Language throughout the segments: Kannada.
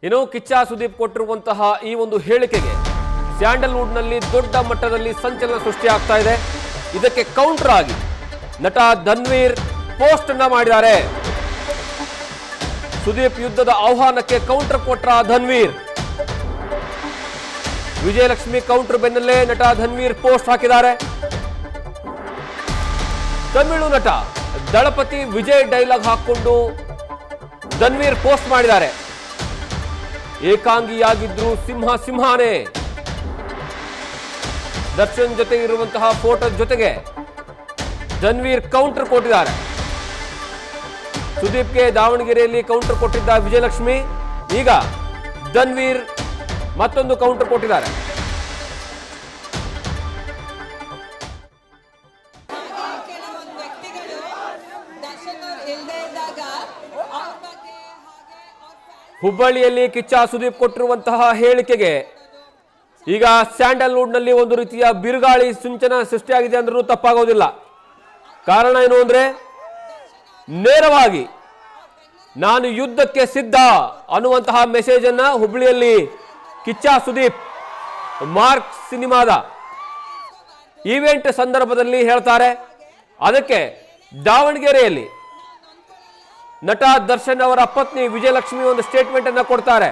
ಇನ್ನು ಕಿಚ್ಚ ಸುದೀಪ್ ಕೊಟ್ಟಿರುವಂತಹ ಈ ಒಂದು ಹೇಳಿಕೆಗೆ ಸ್ಯಾಂಡಲ್ವುಡ್ನಲ್ಲಿ ದೊಡ್ಡ ಮಟ್ಟದಲ್ಲಿ ಸಂಚಲನ ಸೃಷ್ಟಿಯಾಗ್ತಾ ಇದೆ. ಇದಕ್ಕೆ ಕೌಂಟರ್ ಆಗಿ ನಟ ಧನ್ವೀರ್ ಪೋಸ್ಟ್ ಅನ್ನ ಮಾಡಿದ್ದಾರೆ. ಸುದೀಪ್ ಯುದ್ಧದ ಆಹ್ವಾನಕ್ಕೆ ಕೌಂಟರ್ ಕೊಟ್ಟ ಧನ್ವೀರ್. ವಿಜಯಲಕ್ಷ್ಮಿ ಕೌಂಟರ್ ಬೆನ್ನಲ್ಲೇ ನಟ ಧನ್ವೀರ್ ಪೋಸ್ಟ್ ಹಾಕಿದ್ದಾರೆ. ತಮಿಳು ನಟ ದಳಪತಿ ವಿಜಯ್ ಡೈಲಾಗ್ ಹಾಕೊಂಡು ಧನ್ವೀರ್ ಪೋಸ್ಟ್ ಮಾಡಿದ್ದಾರೆ. ಏಕಾಂಗಿಯಾಗಿದ್ರು ಸಿಂಹನೇ. ದರ್ಶನ್ ಜೊತೆ ಇರುವಂತಹ ಫೋಟೋ ಜೊತೆಗೆ ಧನ್ವೀರ್ ಕೌಂಟರ್ ಕೊಟ್ಟಿದ್ದಾರೆ. ಸುದೀಪ್ಗೆ ದಾವಣಗೆರೆಯಲ್ಲಿ ಕೌಂಟರ್ ಕೊಟ್ಟಿದ್ದ ವಿಜಯಲಕ್ಷ್ಮಿ ಈಗ ಧನ್ವೀರ್ ಮತ್ತೊಂದು ಕೌಂಟರ್ ಕೊಟ್ಟಿದ್ದಾರೆ. ಹುಬ್ಬಳ್ಳಿಯಲ್ಲಿ ಕಿಚ್ಚ ಸುದೀಪ್ ಕೊಟ್ಟಿರುವಂತಹ ಹೇಳಿಕೆಗೆ ಈಗ ಸ್ಯಾಂಡಲ್ವುಡ್ನಲ್ಲಿ ಒಂದು ರೀತಿಯ ಬಿರುಗಾಳಿ ಸಿಂಚನ ಸೃಷ್ಟಿಯಾಗಿದೆ ಅಂದ್ರೂ ತಪ್ಪಾಗೋದಿಲ್ಲ. ಕಾರಣ ಏನು ಅಂದ್ರೆ ನೇರವಾಗಿ ನಾನು ಯುದ್ಧಕ್ಕೆ ಸಿದ್ಧ ಅನ್ನುವಂತಹ ಮೆಸೇಜ್ ಅನ್ನ ಹುಬ್ಬಳ್ಳಿಯಲ್ಲಿ ಕಿಚ್ಚ ಸುದೀಪ್ ಮಾರ್ಕ್ ಸಿನಿಮಾದ ಈವೆಂಟ್ ಸಂದರ್ಭದಲ್ಲಿ ಹೇಳ್ತಾರೆ. ಅದಕ್ಕೆ ದಾವಣಗೆರೆಯಲ್ಲಿ ನಟ ದರ್ಶನ್ ಅವರ ಪತ್ನಿ ವಿಜಯಲಕ್ಷ್ಮಿ ಒಂದು ಸ್ಟೇಟ್ಮೆಂಟ್ ಅನ್ನ ಕೊಡ್ತಾರೆ.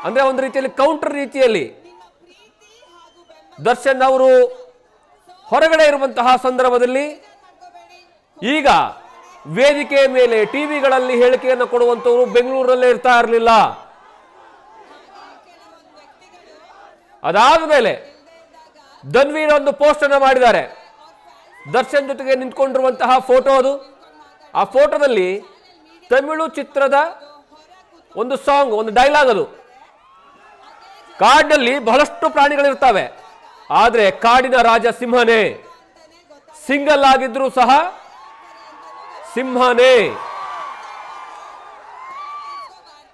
ಅಂದ್ರೆ ಒಂದು ರೀತಿಯಲ್ಲಿ ಕೌಂಟರ್ ರೀತಿಯಲ್ಲಿ ದರ್ಶನ್ ಅವರು ಹೊರಗಡೆ ಇರುವಂತಹ ಸಂದರ್ಭದಲ್ಲಿ ಈಗ ವೇದಿಕೆ ಮೇಲೆ ಟಿವಿಗಳಲ್ಲಿ ಹೇಳಿಕೆಯನ್ನು ಕೊಡುವಂತವರು ಬೆಂಗಳೂರಲ್ಲೇ ಇರ್ತಾ ಇರಲಿಲ್ಲ. ಅದಾದ ಮೇಲೆ ಧನ್ವೀರ್ ಒಂದು ಪೋಸ್ಟ್ ಅನ್ನು ಮಾಡಿದ್ದಾರೆ. ದರ್ಶನ್ ಜೊತೆಗೆ ನಿಂತ್ಕೊಂಡಿರುವಂತಹ ಫೋಟೋ ಅದು. ಆ ಫೋಟೋದಲ್ಲಿ ತಮಿಳು ಚಿತ್ರದ ಒಂದು ಸಾಂಗ್, ಒಂದು ಡೈಲಾಗ್ ಅದು. ಕಾಡಿನಲ್ಲಿ ಬಹಳಷ್ಟು ಪ್ರಾಣಿಗಳಿರ್ತವೆ, ಆದ್ರೆ ಕಾಡಿನ ರಾಜ ಸಿಂಹನೇ. ಸಿಂಗಲ್ ಆಗಿದ್ರು ಸಹ ಸಿಂಹನೇ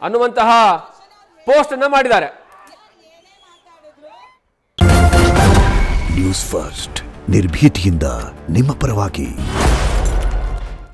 ಅನ್ನುವಂತಹ ಪೋಸ್ಟ್ ಅನ್ನ ಮಾಡಿದ್ದಾರೆ. ನ್ಯೂಸ್ ಫಸ್ಟ್ ನಿರ್ಭೀತಿಯಿಂದ ನಿಮ್ಮ ಪರವಾಗಿ.